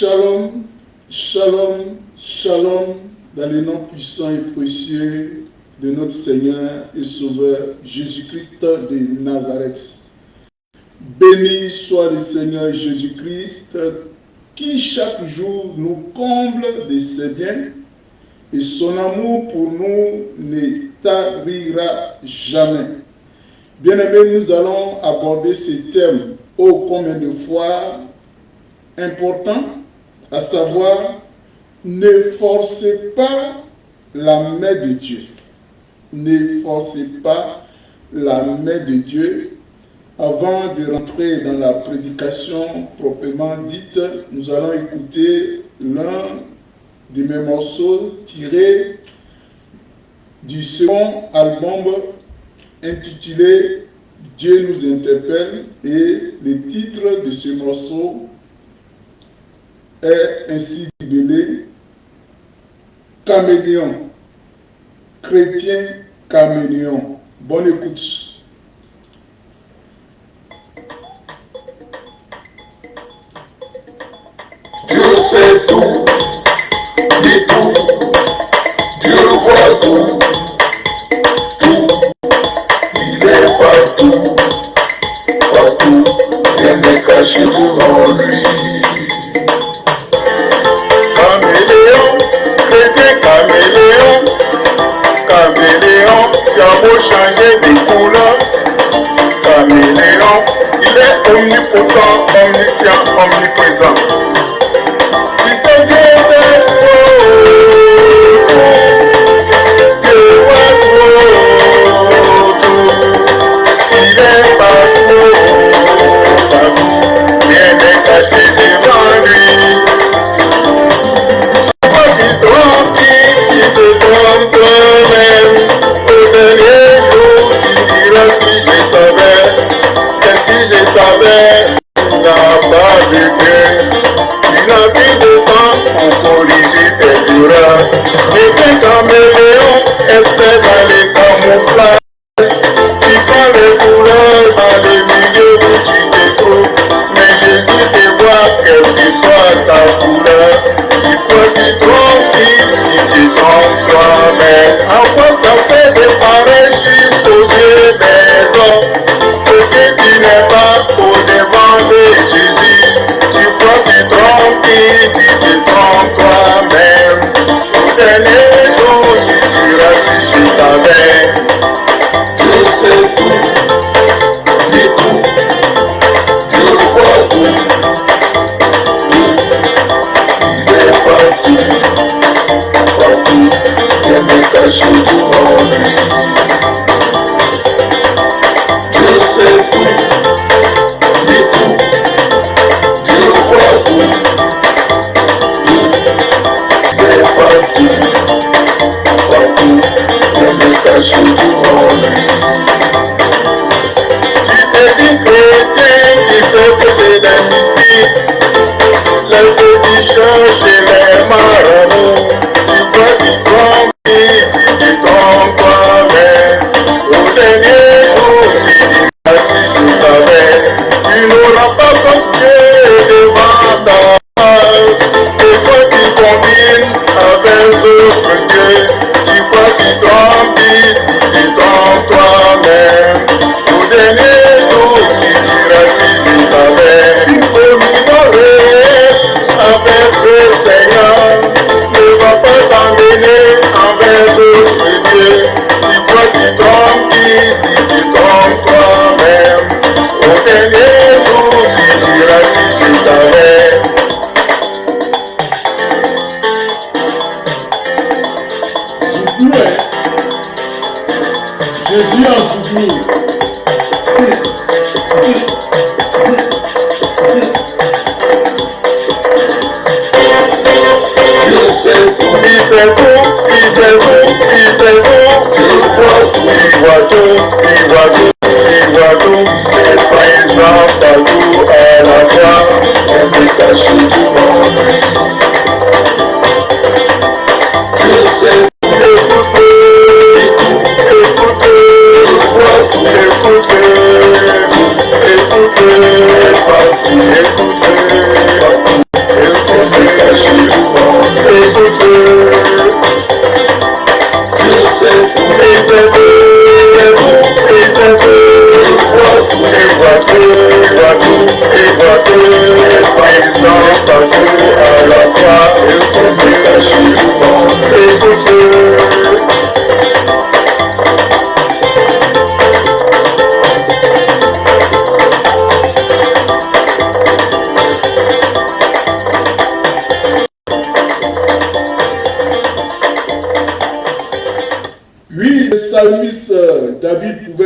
Shalom, shalom, shalom, dans le nom puissant et précieux de notre Seigneur et Sauveur Jésus-Christ de Nazareth. Béni soit le Seigneur Jésus-Christ qui chaque jour nous comble de ses biens et son amour pour nous ne tarira jamais. Bien-aimés, nous allons aborder ce thème ô combien de fois important, à savoir, ne forcez pas la main de Dieu. Ne forcez pas la main de Dieu. Avant de rentrer dans la prédication proprement dite, nous allons écouter l'un de mes morceaux tirés du second album intitulé Dieu nous interpelle, et le titre de ce morceau est ainsi libellé Caméléon, chrétien caméléon. Bonne écoute. Dieu sait tout, dit tout, Dieu voit tout, il est partout, partout, rien n'est caché devant lui. Caméléon, chrétien caméléon, caméléon, tu as beau changer de couleur, caméléon, il est omnipotent, omniscient, omniprésent.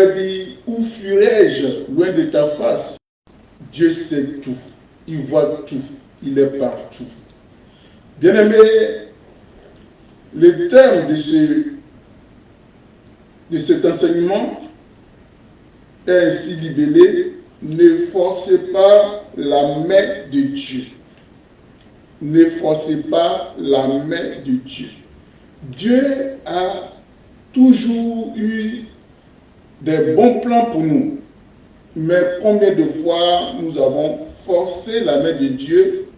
leur dit, où fuirai-je loin de ta face? Dieu sait tout, il voit tout, il est partout. Bien-aimés, le terme de cet enseignement est ainsi libellé, ne forcez pas la main de Dieu. Ne forcez pas la main de Dieu. Dieu a toujours eu des bons plans pour nous. Mais combien de fois nous avons forcé la main de Dieu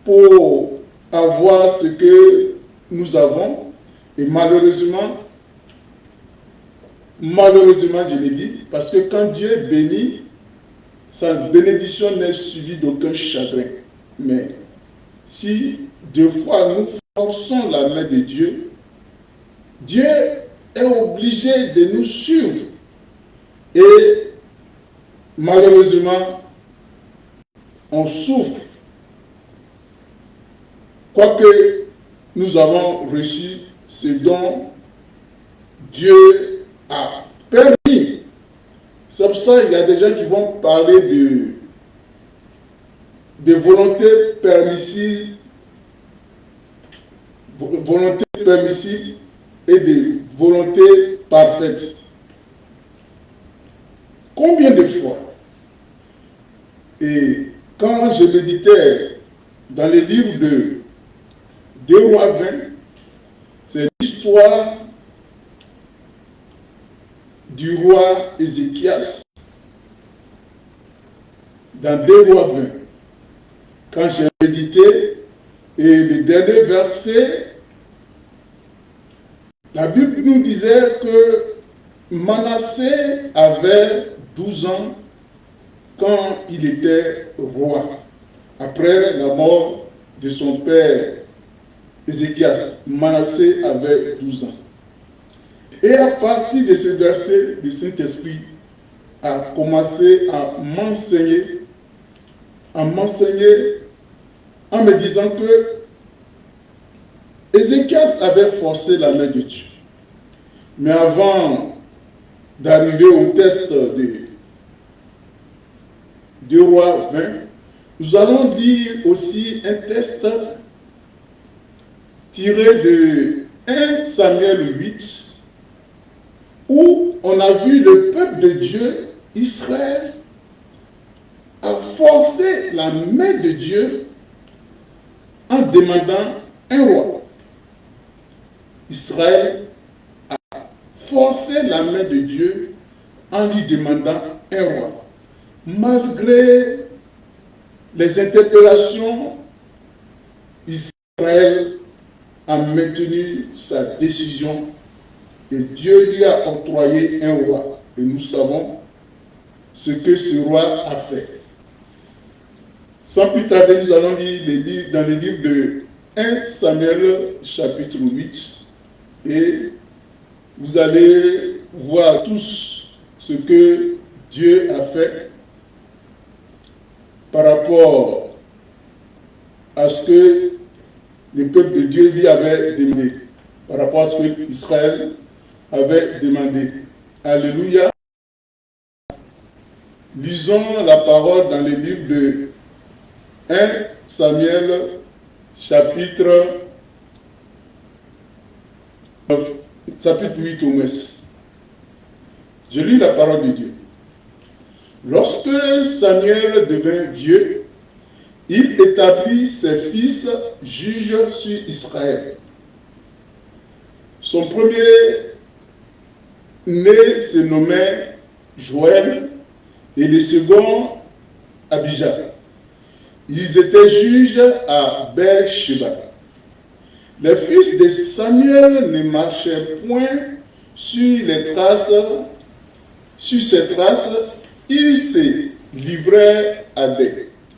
pour avoir ce que nous avons? Et malheureusement, je l'ai dit, parce que quand Dieu bénit, sa bénédiction n'est suivie d'aucun chagrin. Mais si deux fois nous forçons la main de Dieu, Dieu est obligé de nous suivre. Et malheureusement, on souffre. Quoique nous avons reçu ce dont Dieu a permis. C'est pour ça qu'il y a des gens qui vont parler de volonté permissive et de volonté parfaite. Combien de fois? Et quand je méditais dans les livres de 2 Rois 20, c'est l'histoire du roi Ézéchias dans 2 Rois 20. Quand j'ai médité, et le dernier verset, la Bible nous disait que Manassé avait 12 ans quand il était roi, après la mort de son père Ézéchias. Manassé avait 12 ans. Et à partir de ce verset, le Saint-Esprit a commencé à m'enseigner en me disant que Ézéchias avait forcé la main de Dieu. Mais avant d'arriver au test de 2 Rois 20, nous allons lire aussi un test tiré de 1 Samuel 8, où on a vu le peuple de Dieu, Israël, a forcé la main de Dieu en demandant un roi. Israël a forcé la main de Dieu en lui demandant un roi. Malgré les interpellations, Israël a maintenu sa décision et Dieu lui a octroyé un roi. Et nous savons ce que ce roi a fait. Sans plus tarder, nous allons lire dans le livre de 1 Samuel chapitre 8 et vous allez voir tous ce que Dieu a fait par rapport à ce que le peuple de Dieu lui avait demandé, par rapport à ce que Israël avait demandé. Alléluia. Lisons la parole dans le livre de 1 Samuel chapitre 8 au moins. Je lis la parole de Dieu. Lorsque Samuel devint vieux, il établit ses fils juges sur Israël. Son premier né se nommait Joël et le second Abijah. Ils étaient juges à Beersheba. Les fils de Samuel ne marchaient point sur ses traces, ils se livraient à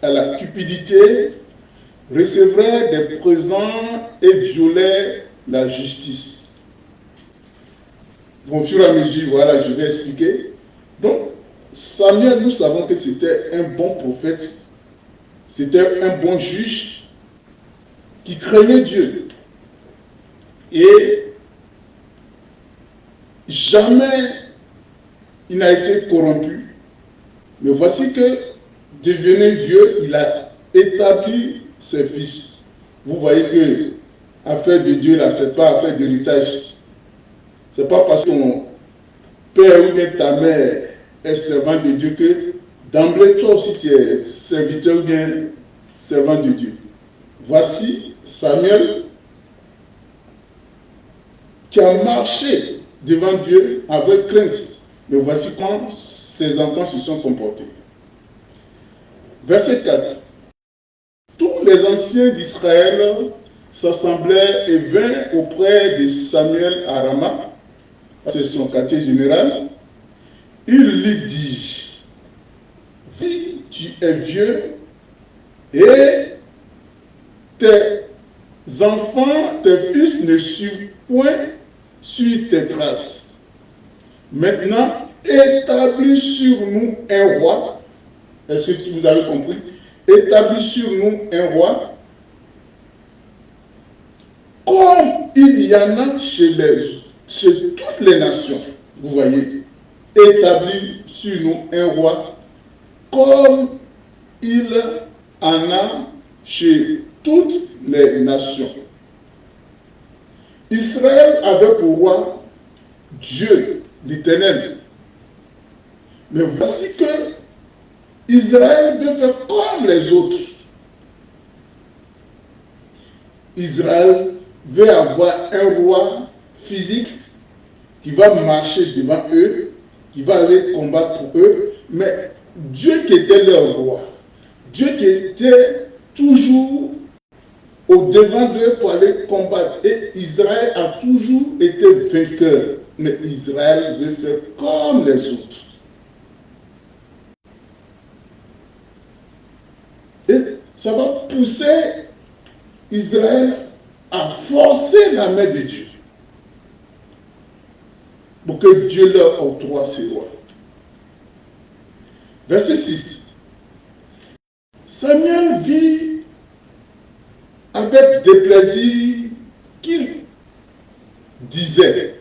la cupidité, recevaient des présents et violaient la justice. Au fur et à mesure, voilà, je vais expliquer. Donc, Samuel, nous savons que c'était un bon prophète, c'était un bon juge qui craignait Dieu. Et jamais il n'a été corrompu. Mais voici que, devenant Dieu, il a établi ses fils. Vous voyez que affaire de Dieu, là, ce n'est pas affaire d'héritage. Ce n'est pas parce que ton père ou bien ta mère est servant de Dieu que d'emblée, toi aussi, tu es serviteur ou bien servant de Dieu. Voici Samuel qui a marché devant Dieu avec crainte. Mais voici quand ses enfants se sont comportés. Verset 4. Tous les anciens d'Israël s'assemblaient et vinrent auprès de Samuel à Rama, c'est son quartier général. Il lui dit, si tu es vieux et tes enfants, tes fils ne suivent point sur tes traces. Maintenant, établis sur nous un roi. Est-ce que vous avez compris? Établis sur nous un roi, comme il y en a chez toutes les nations. Vous voyez, établis sur nous un roi, comme il en a chez toutes les nations. Israël avait pour roi Dieu, l'Éternel. Mais voici que Israël veut faire comme les autres. Israël veut avoir un roi physique qui va marcher devant eux, qui va aller combattre pour eux. Mais Dieu qui était leur roi, Dieu qui était toujours au-devant d'eux pour aller combattre. Et Israël a toujours été vainqueur. Mais Israël veut faire comme les autres. Et ça va pousser Israël à forcer la main de Dieu pour que Dieu leur octroie ses rois. Verset 6. Samuel vit avec déplaisir qu'il disait,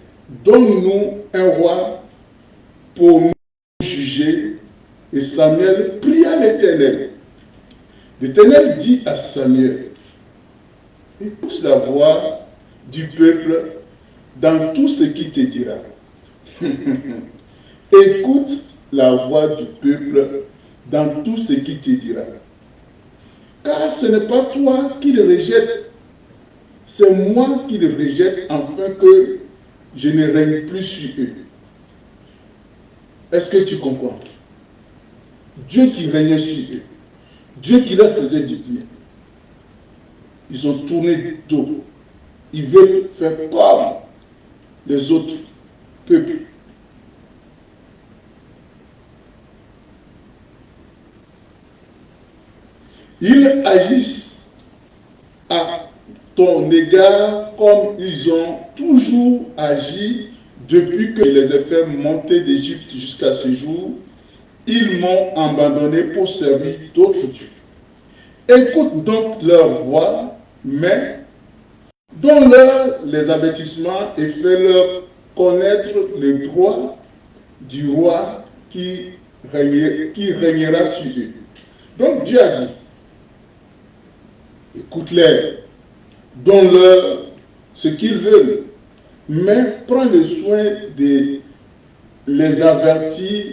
donne-nous un roi pour nous juger. Et Samuel pria l'Éternel. L'Éternel dit à Samuel, écoute la voix du peuple dans tout ce qu'il te dira. Écoute la voix du peuple dans tout ce qu'il te dira. Car ce n'est pas toi qui le rejettes, c'est moi qui le rejette afin que je ne règne plus sur eux. Est-ce que tu comprends? Dieu qui régnait sur eux, Dieu qui leur faisait du bien. Ils ont tourné du dos. Ils veulent faire comme les autres peuples. Ils agissent à ton égard comme ils ont toujours agi depuis que je les ai fait monter d'Égypte jusqu'à ce jour. Ils m'ont abandonné pour servir d'autres dieux. Écoute donc leur voix, mais donne-leur les avertissements et fais-leur connaître le droit du roi qui régnera sur eux. Donc Dieu a dit, écoute-les, donne-leur ce qu'ils veulent, mais prends le soin de les avertir.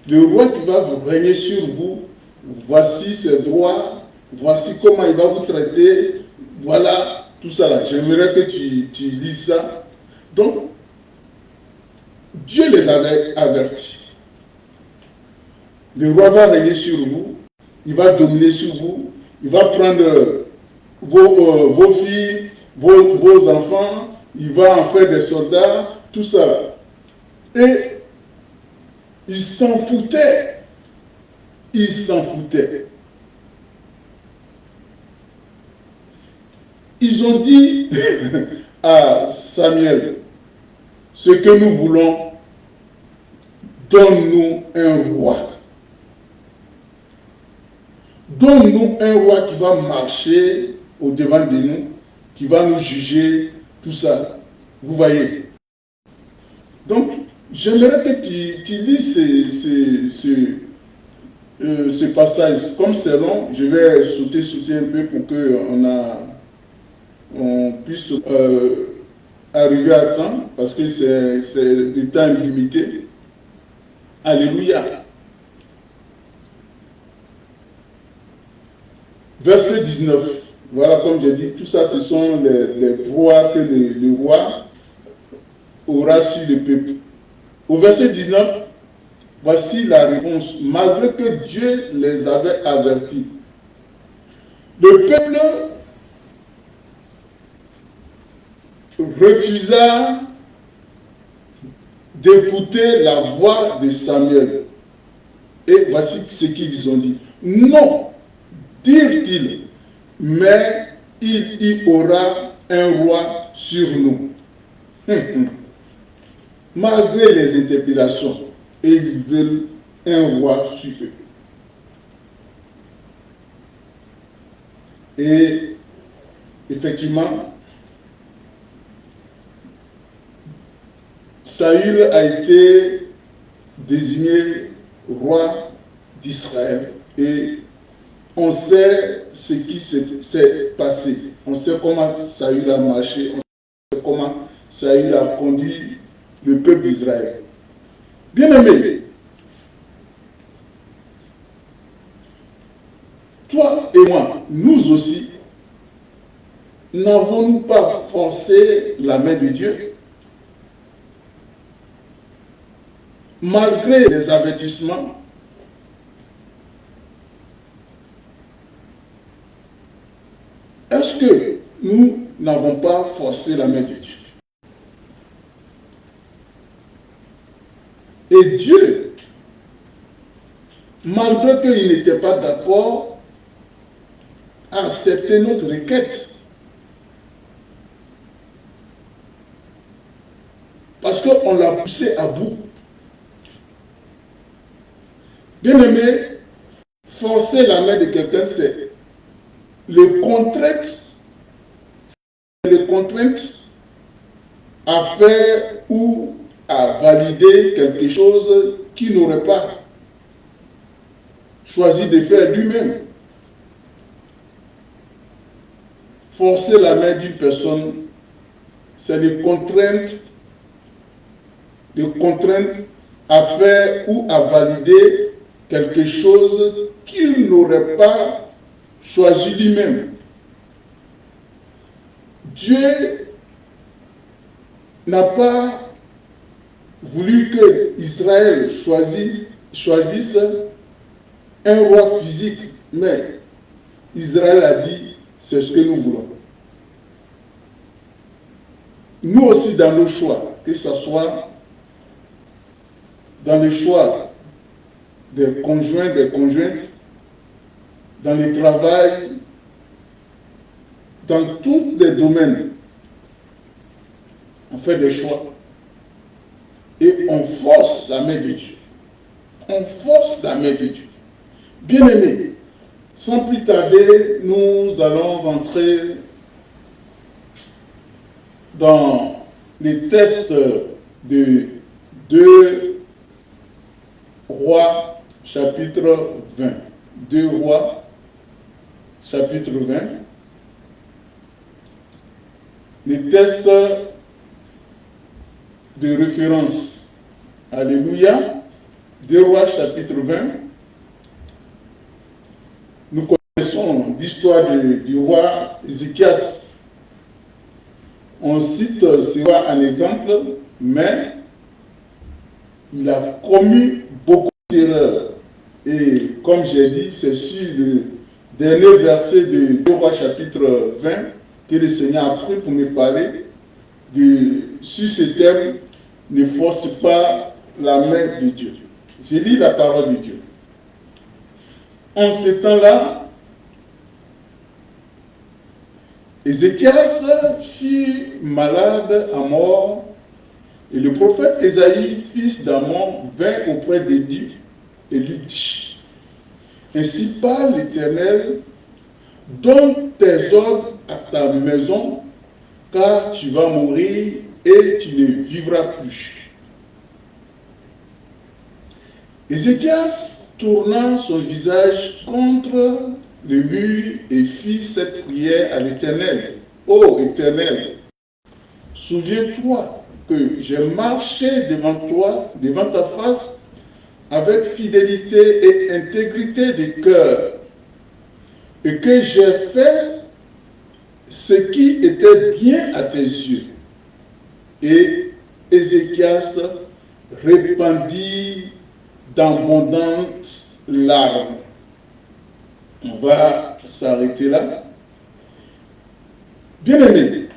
Le roi qui va vous régner sur vous, voici ses droits, voici comment il va vous traiter, voilà tout ça là. J'aimerais que tu lises ça. Donc, Dieu les avait avertis. Le roi va régner sur vous, il va dominer sur vous, il va prendre vos filles, vos enfants, il va en faire des soldats, tout ça. Et ils s'en foutaient. Ils s'en foutaient. Ils ont dit à Samuel, ce que nous voulons, donne-nous un roi. Donne-nous un roi qui va marcher au-devant de nous, qui va nous juger, tout ça. Vous voyez. Donc, J'aimerais que tu lises ce passage. Comme c'est long, je vais sauter un peu pour qu'on puisse arriver à temps, parce que c'est du temps limité. Alléluia. Verset 19. Voilà, comme j'ai dit, tout ça, ce sont les droits que le roi aura sur le peuple. Au verset 19, voici la réponse. Malgré que Dieu les avait avertis, le peuple refusa d'écouter la voix de Samuel. Et voici ce qu'ils ont dit. Non, dirent-ils, mais il y aura un roi sur nous. Malgré les interpellations, et ils veulent un roi sur eux. Et effectivement, Saül a été désigné roi d'Israël et on sait ce qui s'est passé. On sait comment Saül a marché, on sait comment Saül a conduit le peuple d'Israël. Bien-aimé, toi et moi, nous aussi, n'avons-nous pas forcé la main de Dieu? Malgré les avertissements, est-ce que nous n'avons pas forcé la main de Dieu? Et Dieu, malgré qu'il n'était pas d'accord, a accepté notre requête. Parce qu'on l'a poussé à bout. Bien aimé, forcer la main de quelqu'un, c'est le contrainte à faire ou à valider quelque chose qu'il n'aurait pas choisi de faire lui-même. Forcer la main d'une personne, c'est le contrainte à faire ou à valider quelque chose qu'il n'aurait pas choisi lui-même. Dieu n'a pas voulu que Israël choisisse un roi physique, mais Israël a dit, c'est ce que nous voulons. Nous aussi dans nos choix, que ce soit dans le choix des conjoints, des conjointes, dans le travail, dans tous les domaines, on fait des choix. Et on force la main de Dieu. On force la main de Dieu. Bien-aimés, sans plus tarder, nous allons rentrer dans les tests de 2 Rois, chapitre 20. 2 Rois, chapitre 20. Les tests de référence. Alléluia. 2 Rois, chapitre 20. Nous connaissons l'histoire du roi Ézéchias. On cite ce roi en exemple, mais il a commis beaucoup d'erreurs. Et comme j'ai dit, c'est sur le dernier verset de 2 Rois chapitre 20 que le Seigneur a pris pour me parler sur ce thème, ne force pas la main de Dieu. Je lis la parole de Dieu. En ce temps-là, Ézéchias fut malade à mort, et le prophète Ésaïe, fils d'Amon, vint auprès de lui et lui dit: Ainsi parle l'Éternel, donne tes ordres à ta maison, car tu vas mourir et tu ne vivras plus. Ézéchias tourna son visage contre le mur et fit cette prière à l'Éternel. Ô Éternel, souviens-toi que j'ai marché devant toi, devant ta face, avec fidélité et intégrité de cœur, et que j'ai fait ce qui était bien à tes yeux. Et Ézéchias répandit d'abondantes larmes. On va s'arrêter là. Bien-aimé,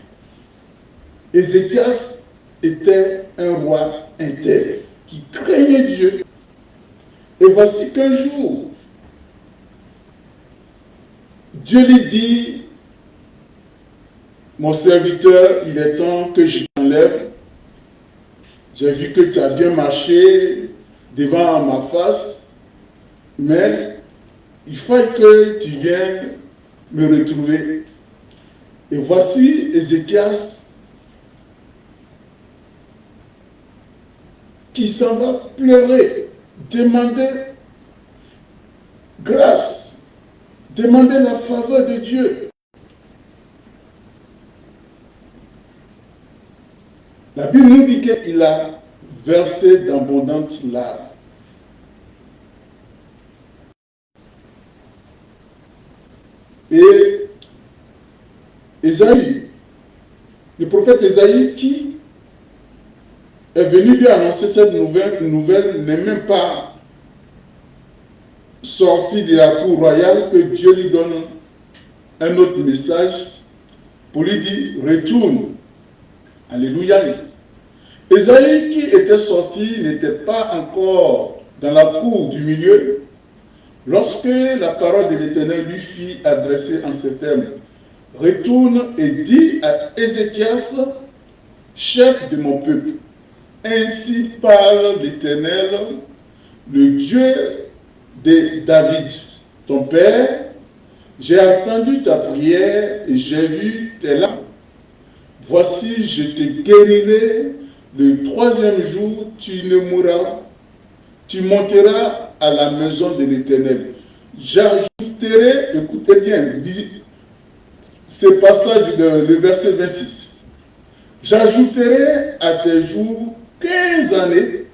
Ézéchias était un roi intègre qui craignait Dieu. Et voici qu'un jour, Dieu lui dit, mon serviteur, il est temps que je t'enlève. J'ai vu que tu as bien marché devant ma face, mais il faut que tu viennes me retrouver. Et voici Ézéchias qui s'en va pleurer, demander grâce, demander la faveur de Dieu. La Bible nous dit qu'il a versé d'abondantes larmes. Et Ésaïe, le prophète Ésaïe qui est venu lui annoncer cette nouvelle n'est même pas sorti de la cour royale, que Dieu lui donne un autre message pour lui dire retourne. Alléluia. Ésaïe qui était sorti n'était pas encore dans la cour du milieu lorsque la parole de l'Éternel lui fut adressée en ces termes. Retourne et dis à Ézéchias, chef de mon peuple, ainsi parle l'Éternel, le Dieu de David, ton père. J'ai entendu ta prière et j'ai vu tes larmes. Voici, je te guérirai. Le troisième jour, tu ne mourras. Tu monteras à la maison de l'Éternel. J'ajouterai, écoutez bien, ce passage, le verset 26. J'ajouterai à tes jours 15 années,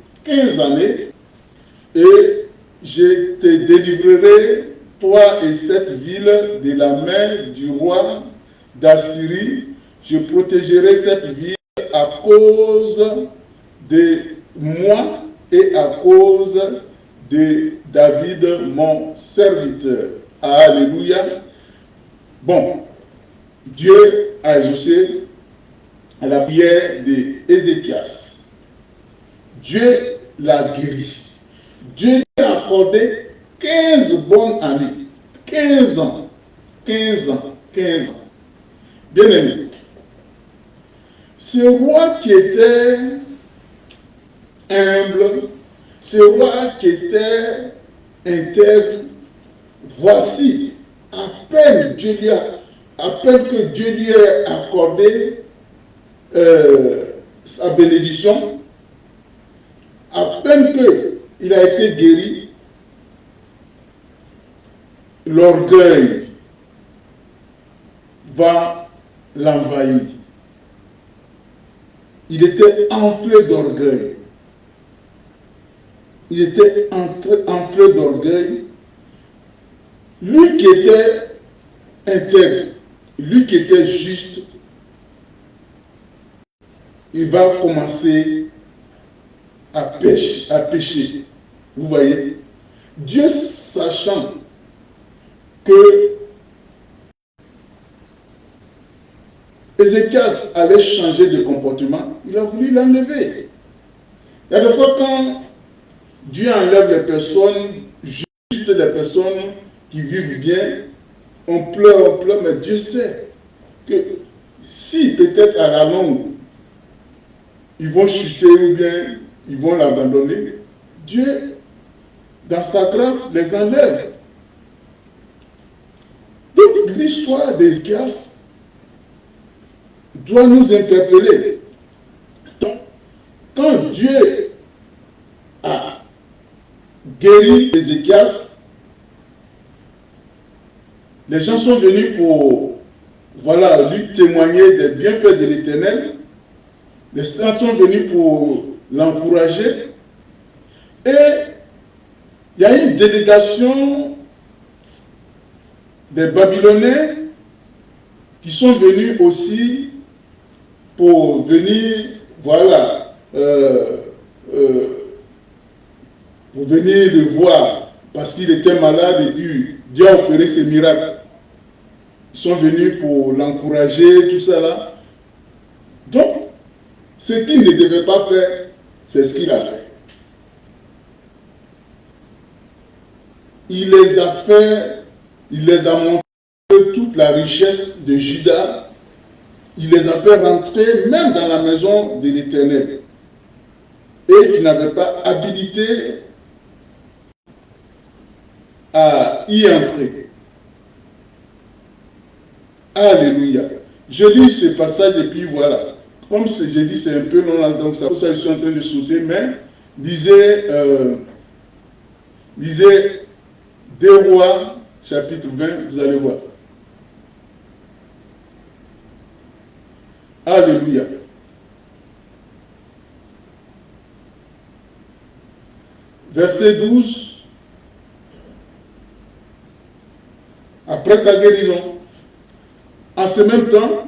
et je te délivrerai, toi et cette ville, de la main du roi d'Assyrie. Je protégerai cette ville à cause de moi et à cause de David, mon serviteur. Alléluia. Bon, Dieu a exaucé à la prière d'Ézéchias. Dieu l'a guéri. Dieu lui a accordé 15 bonnes années. 15 ans. 15 ans. 15 ans. Bien aimé. Ce roi qui était humble, ce roi qui était intègre, voici, à peine que Dieu lui a accordé sa bénédiction, à peine qu'il a été guéri, l'orgueil va l'envahir. Il était enflé d'orgueil. Il était enflé d'orgueil. Lui qui était intègre, lui qui était juste, il va commencer à pécher. Vous voyez, Dieu sachant que Ézéchias allait changer de comportement, il a voulu l'enlever. Il y a des fois quand Dieu enlève les personnes, juste les personnes qui vivent bien, on pleure, mais Dieu sait que si peut-être à la longue, ils vont chuter ou bien ils vont l'abandonner, Dieu, dans sa grâce, les enlève. Donc l'histoire d'Ézéchias doit nous interpeller. Donc, quand Dieu a guéri Ézéchias. Les gens sont venus pour, voilà, lui témoigner des bienfaits de l'Éternel. Les gens sont venus pour l'encourager. Et il y a une délégation des Babyloniens qui sont venus aussi pour venir, voilà, pour venir le voir, parce qu'il était malade et puis Dieu a opéré ses miracles. Ils sont venus pour l'encourager, tout ça là. Donc, ce qu'il ne devait pas faire, c'est ce qu'il a fait. Il les a fait, il les a montré toute la richesse de Juda. Il les a fait rentrer même dans la maison de l'Éternel. Et qui n'avaient pas habilité à y entrer. Alléluia. Je lis ce passage et puis voilà. Comme j'ai dit, c'est un peu long là, donc c'est pour ça que je suis en train de sauter, mais lisez 2 Rois, chapitre 20, vous allez voir. Alléluia. Verset 12. Après sa guérison, en ce même temps,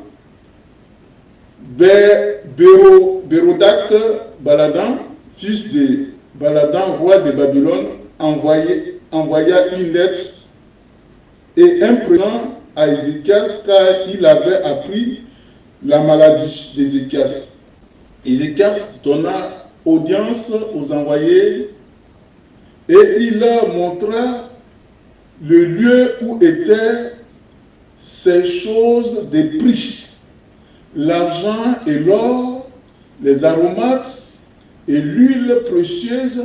Bérodac Baladan, fils de Baladan, roi de Babylone, envoya une lettre et un présent à Ézéchias, car il avait appris la maladie d'Ézéchias. Ézéchias donna audience aux envoyés et il leur montra le lieu où étaient ces choses de prix, l'argent et l'or, les aromates et l'huile précieuse,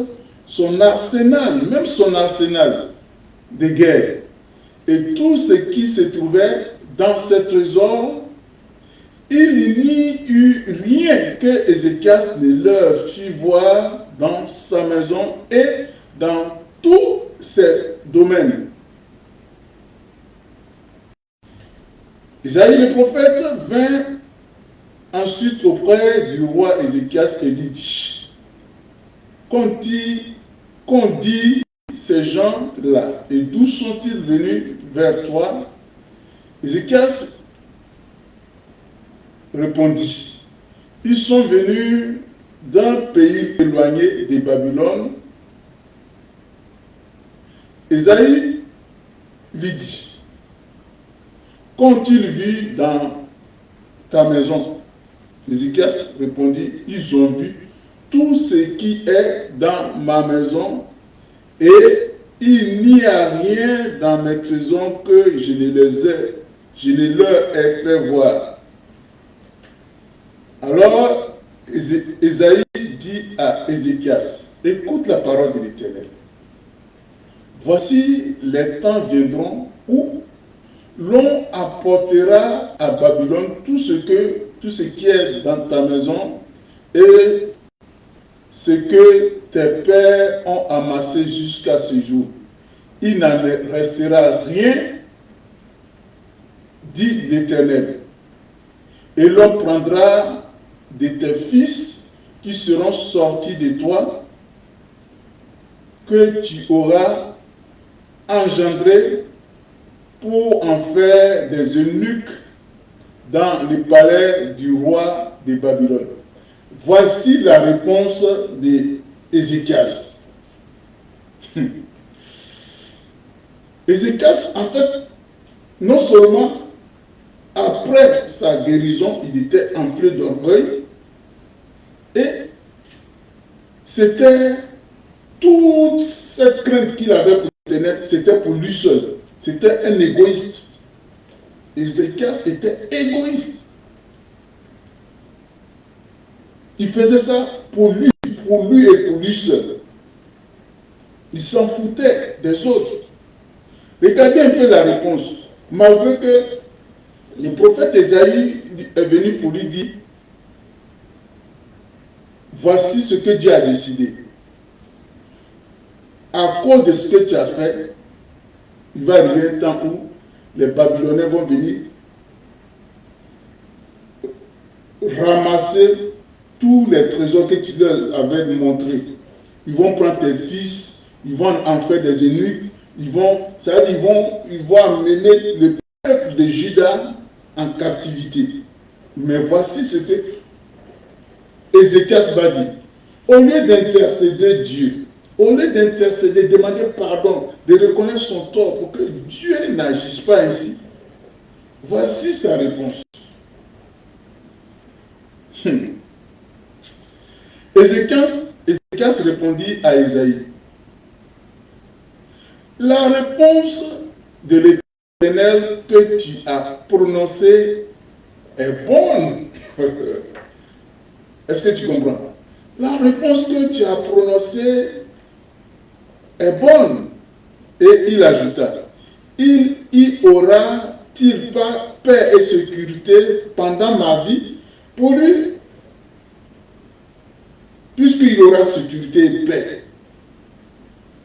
son arsenal, même son arsenal de guerre, et tout ce qui se trouvait dans ces trésors. Il n'y eut rien que Ézéchias ne leur fit voir dans sa maison et dans tous ses domaines. Isaïe le prophète vint ensuite auprès du roi Ézéchias et lui dit: Qu'ont dit ces gens-là et d'où sont-ils venus vers toi? Ézéchias répondit: Ils sont venus d'un pays éloigné de Babylone. Isaïe lui dit: Qu'ont-ils vu dans ta maison? Ézéchias répondit: Ils ont vu tout ce qui est dans ma maison, et il n'y a rien dans mes trésors que je ne leur ai fait voir. Alors Isaïe dit à Ézéchias: Écoute la parole de l'Éternel. Voici les temps viendront où l'on apportera à Babylone tout ce qui est dans ta maison et ce que tes pères ont amassé jusqu'à ce jour. Il n'en restera rien, dit l'Éternel. Et l'on prendra de tes fils qui seront sortis de toi, que tu auras engendrés, pour en faire des eunuques dans le palais du roi de Babylone. Voici la réponse d'Ézéchias. Ézéchias, en fait, non seulement après sa guérison, il était enflé d'orgueil, et c'était toute cette crainte qu'il avait pour l'Éternel, c'était pour lui seul. C'était un égoïste. Ézéchias était égoïste. Il faisait ça pour lui et pour lui seul. Il s'en foutait des autres. Regardez un peu la réponse. Malgré que le prophète Isaïe est venu pour lui dire: Voici ce que Dieu a décidé. à cause de ce que tu as fait, il va arriver un temps où les Babyloniens vont venir ramasser tous les trésors que tu leur avais montrés. Ils vont prendre tes fils, ils vont en faire des eunuques, ils vont amener le peuple de Juda en captivité. Mais voici ce que Ézéchias va dire. Au lieu d'intercéder Dieu, au lieu d'intercéder, demander pardon, de reconnaître son tort pour que Dieu n'agisse pas ainsi, voici sa réponse. Ézéchias répondit à Isaïe. La réponse de l'Éternel que tu as prononcée est bonne. Est-ce que tu comprends? La réponse que tu as prononcée est bonne. Et il ajouta, il y aura-t-il pas paix et sécurité pendant ma vie pour lui? Puisqu'il y aura sécurité et paix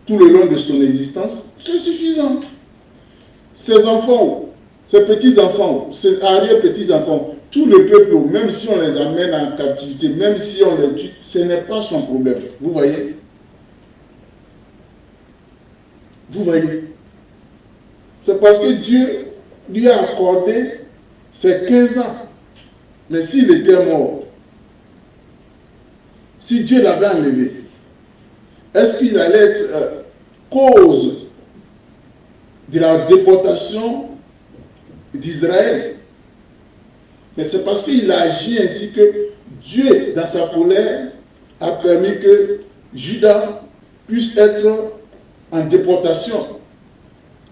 tout le long de son existence, c'est suffisant. Ses enfants, ses petits-enfants, ses arrière-petits-enfants, tout le peuple, même si on les amène en captivité, même si on les tue, ce n'est pas son problème. Vous voyez? Vous voyez? C'est parce que Dieu lui a accordé ses 15 ans. Mais s'il était mort, si Dieu l'avait enlevé, est-ce qu'il allait être cause de la déportation d'Israël? Mais c'est parce qu'il a agi ainsi que Dieu, dans sa colère, a permis que Juda puisse être en déportation.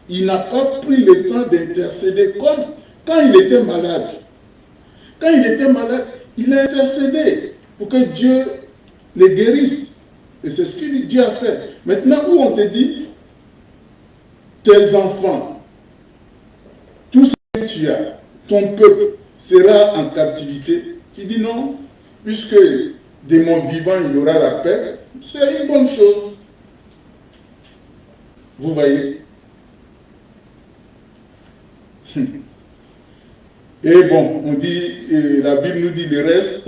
Il n'a pas pris le temps d'intercéder comme quand il était malade. Quand il était malade, il a intercédé pour que Dieu le guérisse. Et c'est ce que Dieu a fait. Maintenant, où on te dit, tes enfants, tout ce que tu as, ton peuple sera en captivité, qui dit non, puisque de mon vivant il y aura la paix, c'est une bonne chose. Vous voyez? Et bon, on dit, la Bible nous dit le reste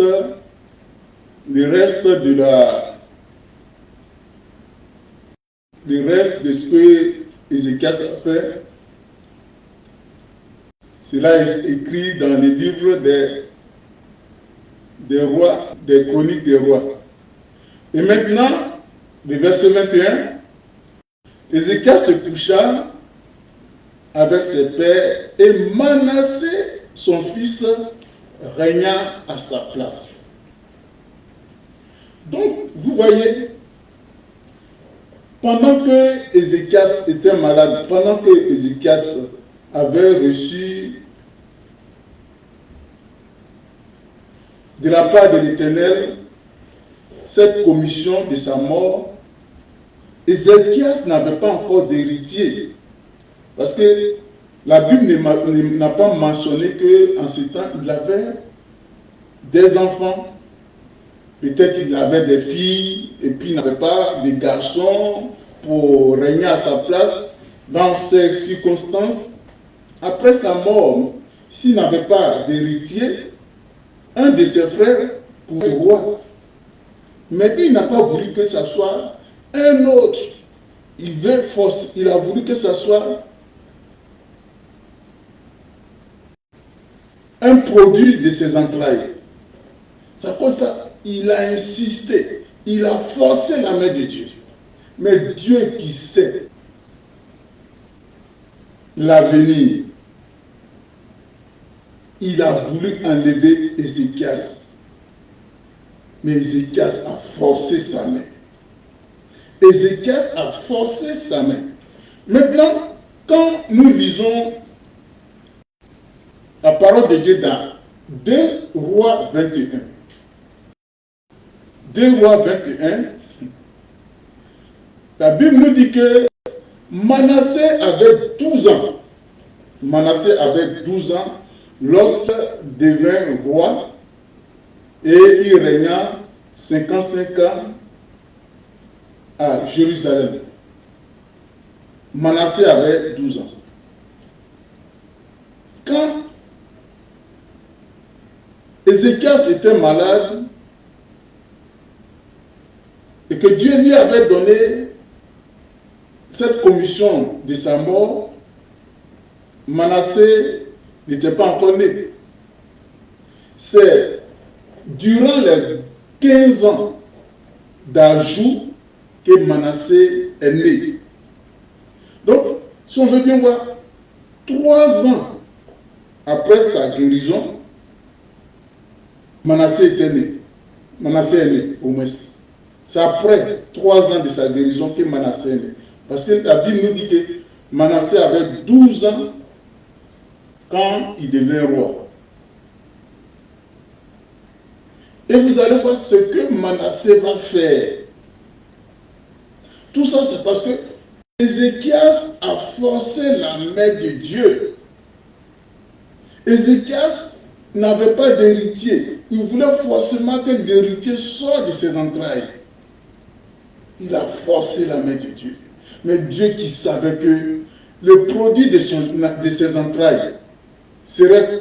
de ce que Ézéchias a fait, cela est écrit dans les livres des rois, des chroniques des rois. Et maintenant, le verset 21, Ézéchias se coucha avec ses pères et Manassé, son fils, régna à sa place. Donc, vous voyez, pendant que Ézéchias était malade, pendant que Ézéchias avait reçu de la part de l'Éternel cette commission de sa mort, Ézéchias n'avait pas encore d'héritier. Parce que la Bible n'a pas mentionné qu'en ce temps, il avait des enfants. Peut-être qu'il avait des filles et puis il n'avait pas de garçons pour régner à sa place. Dans ces circonstances, après sa mort, s'il n'avait pas d'héritier, un de ses frères pouvait être roi. Mais il n'a pas voulu que ce soit un autre. Il a voulu que ce soit un produit de ses entrailles. C'est pour ça qu'il a insisté, il a forcé la main de Dieu. Mais Dieu qui sait l'avenir, il a voulu enlever Ézéchias. Mais Ézéchias a forcé sa main. Ézéchias a forcé sa main. Maintenant, quand nous lisons la parole de Dieu dans 2 Rois 21, 2 Rois 21, la Bible nous dit que Manassé avait 12 ans. Manassé avait 12 ans lorsqu'il devint roi et il régna 55 ans à Jérusalem. Manassé avait 12 ans. Quand Ézéchias était malade et que Dieu lui avait donné cette commission de sa mort, Manassé n'était pas encore né. C'est durant les 15 ans d'ajout que Manassé est né. Donc, si on veut bien voir, 3 ans après sa guérison, Manassé était né. Manassé est né, au moins. C'est après 3 ans de sa guérison que Manassé est né. Parce que la Bible nous dit que Manassé avait 12 ans quand il devient roi. Et vous allez voir ce que Manassé va faire. Tout ça, c'est parce que Ézéchias a forcé la main de Dieu. Ézéchias n'avait pas d'héritier. Il voulait forcément que l'héritier sorte de ses entrailles. Il a forcé la main de Dieu. Mais Dieu qui savait que le produit de ses entrailles serait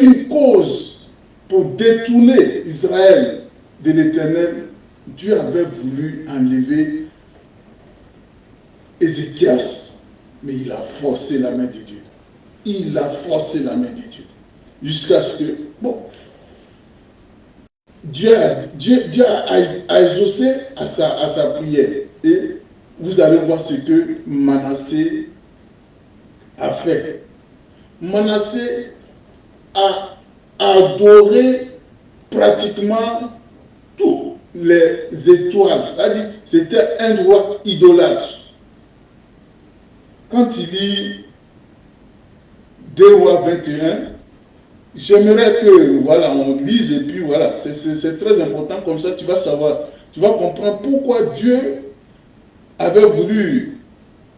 une cause pour détourner Israël de l'Éternel. Dieu avait voulu enlever Ézéchias, mais il a forcé la main de Dieu. Il a forcé la main de Dieu. Jusqu'à ce que, Dieu a exaucé à sa prière. Et vous allez voir ce que Manassé a fait. Manassé a adoré pratiquement toutes les étoiles. C'est-à-dire, c'était un roi idolâtre. Quand il lit 2 Rois 21, j'aimerais que on lise et puis voilà, c'est très important, comme ça tu vas savoir, tu vas comprendre pourquoi Dieu avait voulu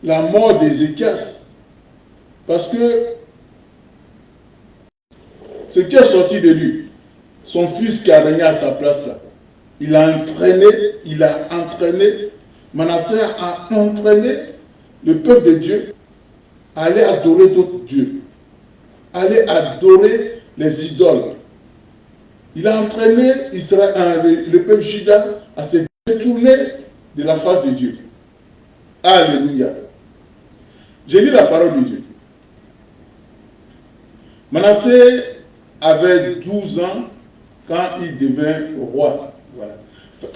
la mort d'Ézéchias. Parce que ce qui est sorti de lui, son fils qui a régné à sa place là, il a entraîné, Manassé a entraîné le peuple de Dieu à aller adorer d'autres dieux, aller adorer les idoles. Il a entraîné le peuple juda à se détourner de la face de Dieu. Alléluia. J'ai lu la parole de Dieu. Manassé avait 12 ans quand il devint roi. Voilà.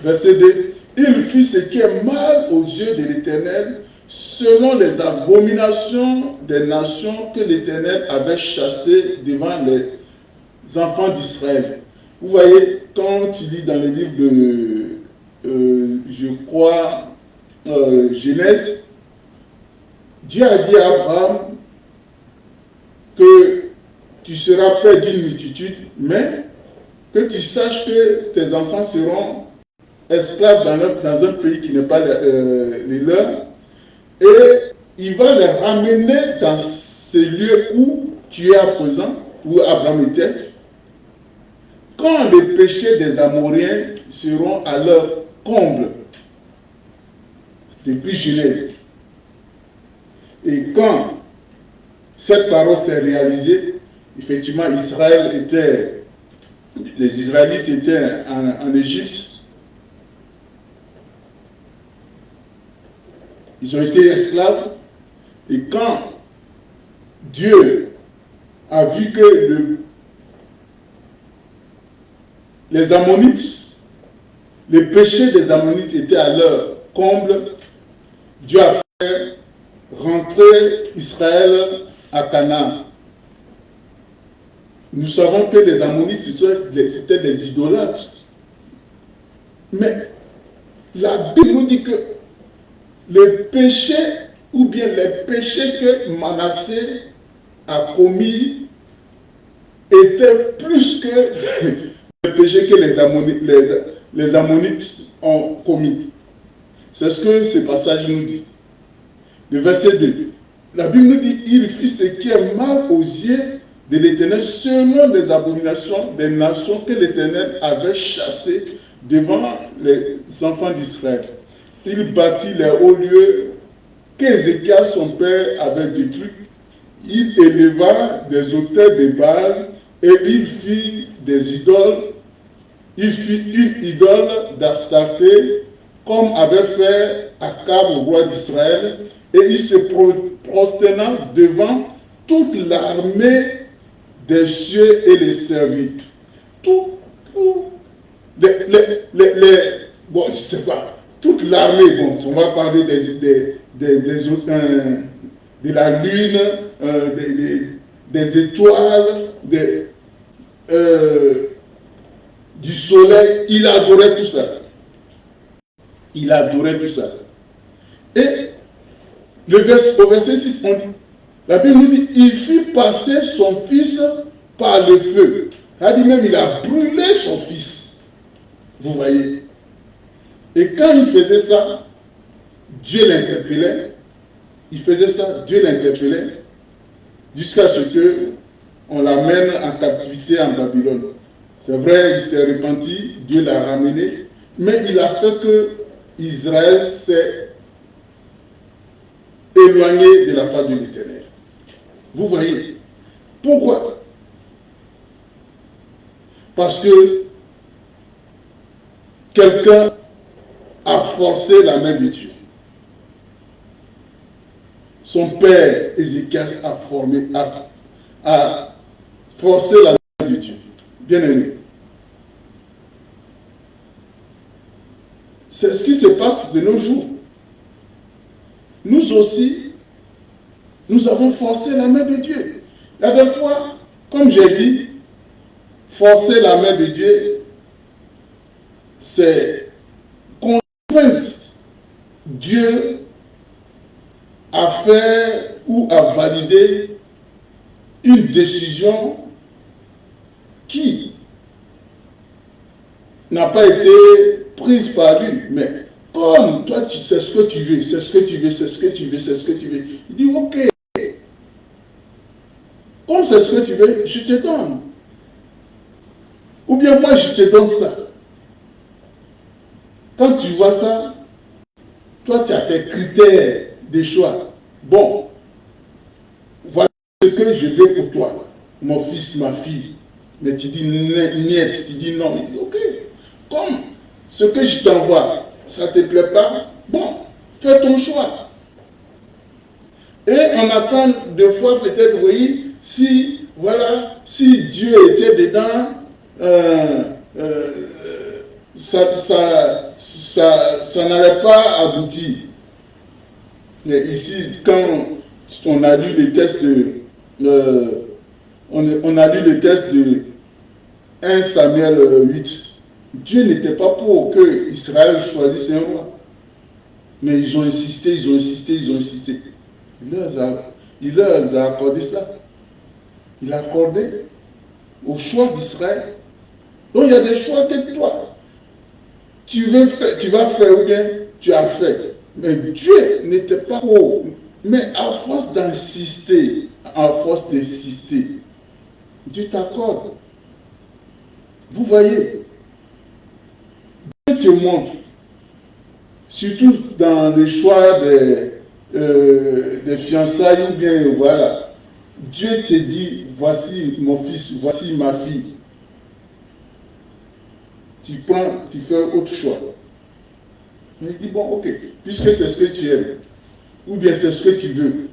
Verset 2. Il fit ce qui est mal aux yeux de l'Éternel, selon les abominations des nations que l'Éternel avait chassées devant les enfants d'Israël. Vous voyez, quand tu lis dans le livre de, je crois, Genèse, Dieu a dit à Abraham que tu seras père d'une multitude, mais que tu saches que tes enfants seront esclaves dans un pays qui n'est pas les leurs, et il va les ramener dans ce lieu où tu es à présent, où Abraham était, quand les péchés des Amoréens seront à leur comble. Depuis Genèse. Et quand cette parole s'est réalisée, effectivement, les Israélites étaient en Égypte. Ils ont été esclaves. Et quand Dieu a vu que les Ammonites, les péchés des Ammonites étaient à leur comble, Dieu a fait rentrer Israël à Canaan. Nous savons que les Ammonites, c'était des idolâtres. Mais la Bible nous dit que les péchés, ou bien les péchés que Manassé a commis, étaient plus que les péchés que les Ammonites ont commis. C'est ce que ce passage nous dit. Le verset 2. La Bible nous dit, il fit ce qui est mal aux yeux de l'Éternel selon les abominations des nations que l'Éternel avait chassées devant les enfants d'Israël. Il bâtit les hauts lieux qu'Ézéchias, son père, avait détruits. Il éleva des autels de Baal et il fit des idoles. Il fit une idole d'Astarté, comme avait fait Akab, au roi d'Israël, et il se prosterna devant toute l'armée des cieux et les servit. Bon, je ne sais pas, toute l'armée, bon, on va parler de la lune, des étoiles, du soleil, il adorait tout ça. Il adorait tout ça. Et au verset 6, on dit, la Bible nous dit, il fit passer son fils par le feu. Elle dit même, il a brûlé son fils. Vous voyez. Et quand il faisait ça, Dieu l'interpellait. Il faisait ça, Dieu l'interpellait, jusqu'à ce qu'on l'amène en captivité en Babylone. C'est vrai, il s'est repenti, Dieu l'a ramené, mais il a fait que Israël s'est éloigné de la face de l'Éternel. Vous voyez. Pourquoi? Parce que quelqu'un a forcé la main de Dieu. Son père, Ézéchias, a forcé la main de Dieu. Bien aimé. C'est ce qui se passe de nos jours. Nous aussi, nous avons forcé la main de Dieu. La dernière fois, comme j'ai dit, forcer la main de Dieu, c'est contraindre Dieu à faire ou à valider une décision qui n'a pas été prise par lui. Mais comme toi, tu sais ce que tu veux, c'est ce que tu veux, c'est ce que tu veux, c'est ce que tu veux. Il dit, ok, comme c'est ce que tu veux, je te donne. Ou bien moi, je te donne ça. Quand tu vois ça, toi, tu as tes critères de choix. Bon, voilà ce que je veux pour toi, mon fils, ma fille. Mais tu dis niet, tu dis non. Il dit, ok, comme ce que je t'envoie, ça ne te plaît pas, bon, fais ton choix. Et on attend des fois peut-être, oui, si, voilà, si Dieu était dedans, ça n'allait pas aboutir. Mais ici, quand on a lu les tests on a lu le test de 1 Samuel 8, Dieu n'était pas pour que Israël choisisse un roi. Mais ils ont insisté, ils ont insisté, ils ont insisté. Il leur a accordé ça. Il a accordé au choix d'Israël. Donc il y a des choix que toi, tu vas faire ou bien tu as fait. Mais Dieu n'était pas pour. Mais à force d'insister, Dieu t'accorde. Vous voyez, Dieu te montre, surtout dans le choix des fiançailles ou bien voilà, Dieu te dit, voici mon fils, voici ma fille. Tu prends, tu fais autre choix. Mais il dit, bon, ok, puisque c'est ce que tu aimes, ou bien c'est ce que tu veux,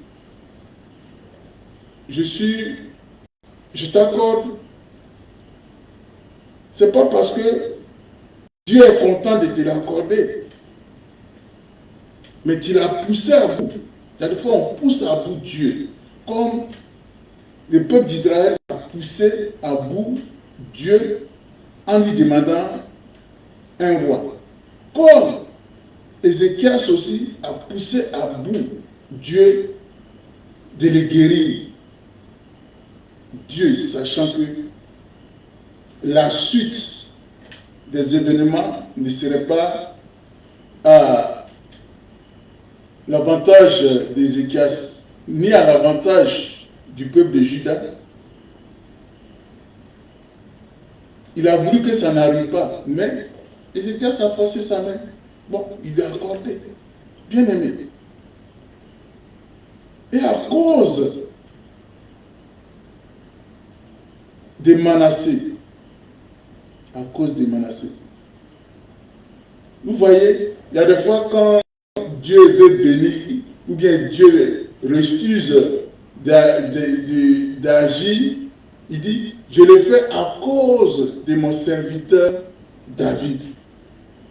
je t'accorde. C'est pas parce que Dieu est content de te l'accorder, mais tu l'as poussé à bout. Des fois, on pousse à bout Dieu, comme le peuple d'Israël a poussé à bout Dieu en lui demandant un roi. Comme Ézéchias aussi a poussé à bout Dieu de le guérir. Dieu, sachant que la suite des événements ne serait pas à l'avantage d'Ézéchias, ni à l'avantage du peuple de Juda. Il a voulu que ça n'arrive pas, mais Ézéchias a forcé sa main. Bon, il lui a accordé. Bien aimé. Et à cause des Manassés, vous voyez, il y a des fois quand Dieu veut bénir, ou bien Dieu refuse d'agir, il dit, je le fais à cause de mon serviteur David.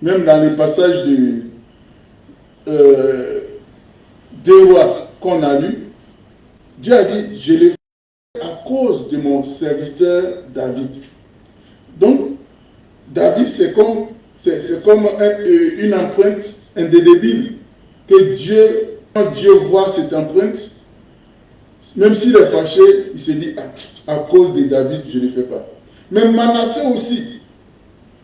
Même dans le passage de Rois qu'on a lu, Dieu a dit, je le fais à cause de mon serviteur David. Donc, David, c'est comme une empreinte indélébile que Dieu, quand Dieu voit cette empreinte, même s'il est fâché, il se dit, à cause de David, je ne le fais pas. Mais Manassé aussi,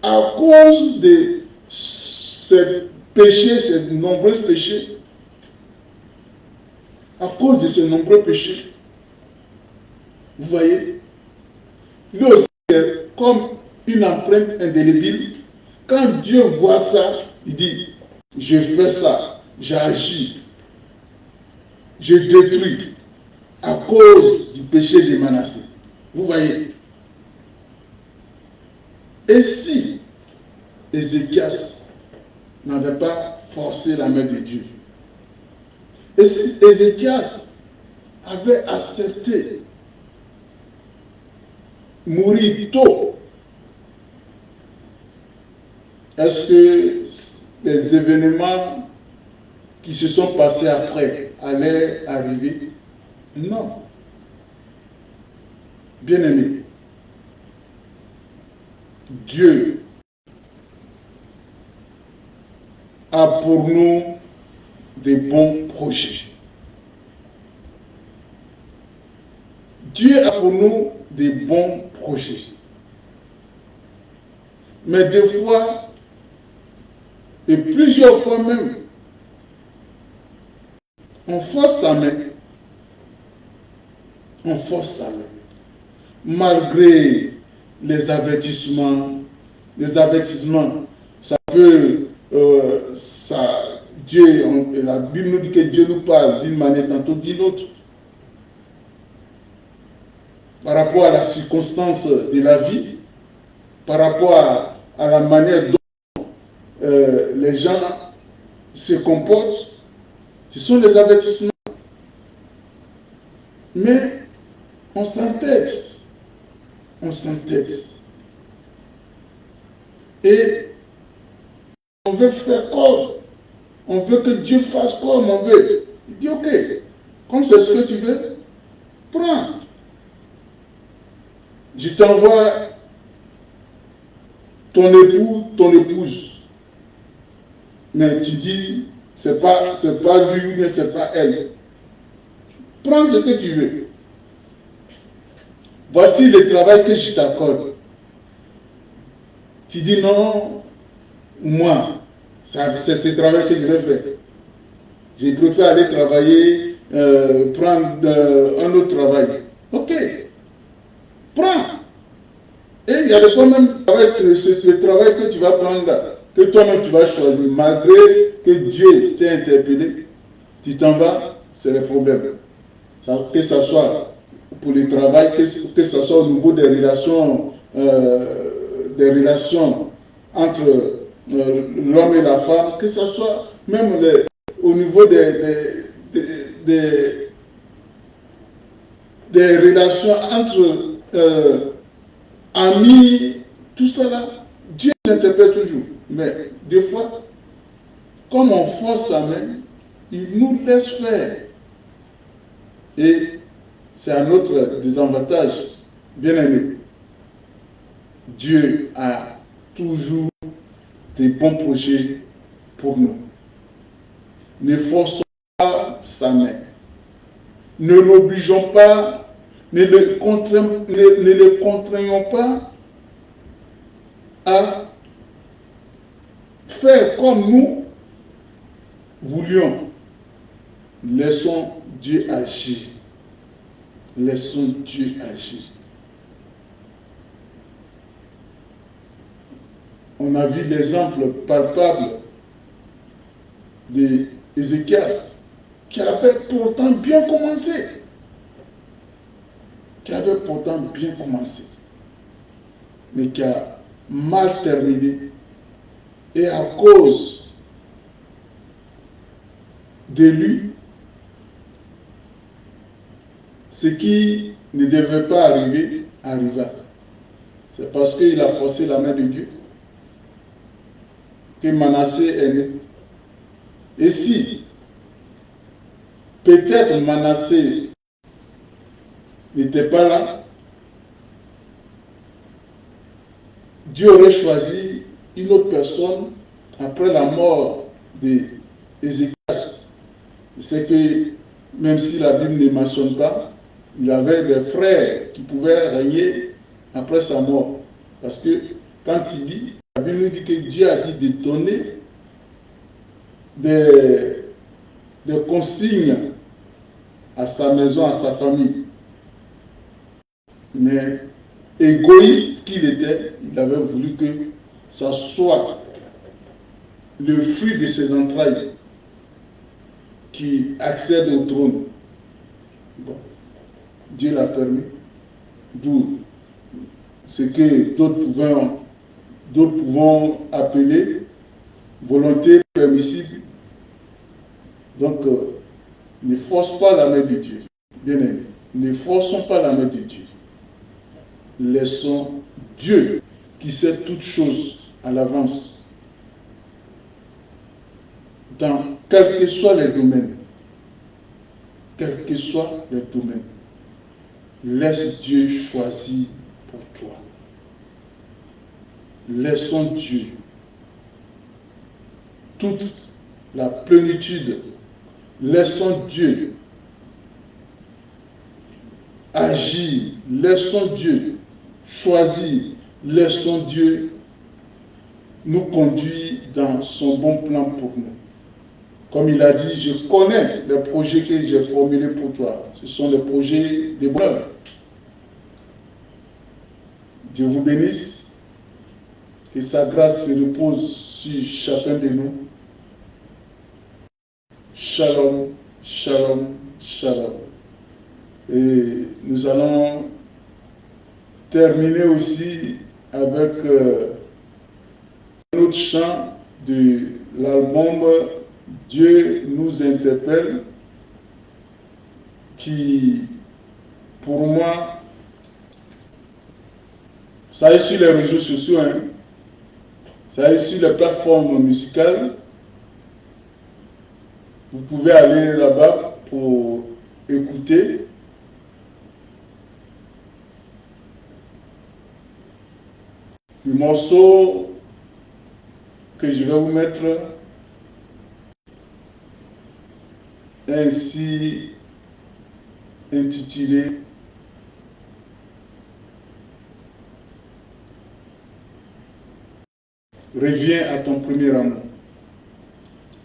à cause de ces péchés, ces nombreux péchés, à cause de ces nombreux péchés, vous voyez, lui aussi, c'est comme une empreinte indélébile. Quand Dieu voit ça, il dit, je fais ça, j'agis, je détruis à cause du péché de Manassé. Vous voyez. Et si Ézéchias n'avait pas forcé la main de Dieu, et si Ézéchias avait accepté mourir tôt, est-ce que les événements qui se sont passés après allaient arriver? Non. Bien-aimé, Dieu a pour nous des bons projets. Dieu a pour nous des bons projets. Mais des fois, et plusieurs fois même, on force sa main. On force sa main. Malgré les avertissements, ça peut, Dieu, la Bible nous dit que Dieu nous parle d'une manière, tantôt d'une autre. Par rapport à la circonstance de la vie, par rapport à la manière dont les gens se comportent, ce sont des avertissements. Mais on s'entête. Et on veut faire comme. On veut que Dieu fasse comme on veut. Il dit, ok, comme c'est ce que tu veux, prends. Je t'envoie ton époux, ton épouse. Mais tu dis, c'est pas lui ou bien c'est pas elle. Prends ce que tu veux. Voici le travail que je t'accorde. Tu dis non, moi, c'est ce travail que je vais faire. Je préfère aller travailler, prendre un autre travail. Ok, prends. Et il y a des fois même le travail que tu vas prendre là, que toi-même tu vas choisir, malgré que Dieu t'ait interpellé, tu t'en vas, c'est le problème. Que ce soit pour le travail, que ce soit au niveau des relations entre l'homme et la femme, que ce soit même au niveau des relations entre amis, tout ça là, Dieu interprète toujours. Mais des fois, comme on force sa main, il nous laisse faire. Et c'est un autre désavantage. Bien aimé, Dieu a toujours des bons projets pour nous. Ne forçons pas sa main. Ne l'obligeons pas, ne le contraignons pas à faire comme nous voulions. Laissons Dieu agir. Laissons Dieu agir. on a vu l'exemple palpable d'Ézéchias, qui avait pourtant bien commencé. Mais qui a mal terminé. Et à cause de lui, ce qui ne devait pas arriver, arriva. C'est parce qu'il a forcé la main de Dieu que Manassé est né. Et si peut-être Manassé n'était pas là, Dieu aurait choisi une autre personne après la mort d'Ézéchias. C'est que même si la Bible ne mentionne pas, il avait des frères qui pouvaient régner après sa mort. Parce que quand il dit, la Bible nous dit que Dieu a dit de donner des consignes à sa maison, à sa famille. Mais égoïste qu'il était, il avait voulu que ça soit le fruit de ses entrailles qui accède au trône. Bon, Dieu l'a permis. D'où ce que d'autres pouvons appeler volonté permissible. Donc, ne force pas la main de Dieu. Bien aimé, ne forçons pas la main de Dieu. Laissons Dieu qui sait toutes choses à l'avance. Dans quels que soient les domaines. Laisse Dieu choisir pour toi. Laissons Dieu toute la plénitude. Laissons Dieu agir. Laissons Dieu choisir. Laissons Dieu nous conduire dans son bon plan pour nous. Comme il a dit, je connais les projets que j'ai formulés pour toi. Ce sont les projets de bonheur. Dieu vous bénisse. Que sa grâce se repose sur chacun de nous. Shalom, shalom, shalom. Et nous allons terminer aussi avec un autre chant de l'album Dieu nous interpelle, qui, pour moi, ça est sur les réseaux sociaux, ça est sur les plateformes musicales. Vous pouvez aller là-bas pour écouter. Le morceau que je vais vous mettre est ainsi intitulé Reviens à ton premier amour.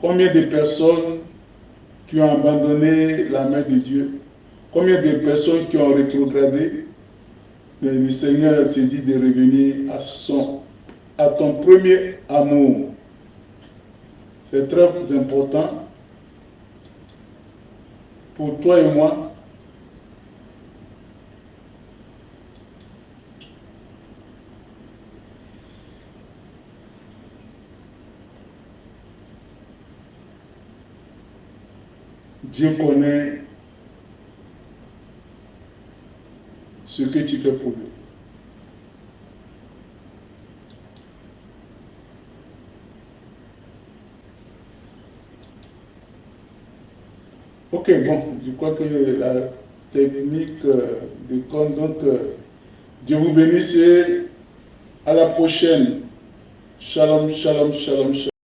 Combien de personnes qui ont abandonné la main de Dieu? Combien de personnes qui ont rétrogradé? Mais le Seigneur te dit de revenir à ton premier amour. C'est très important pour toi et moi. Dieu connaît ce que tu fais pour lui. Ok, bon, je crois que la technique déconne. Donc, Dieu vous bénisse et à la prochaine. Shalom, shalom, shalom, shalom.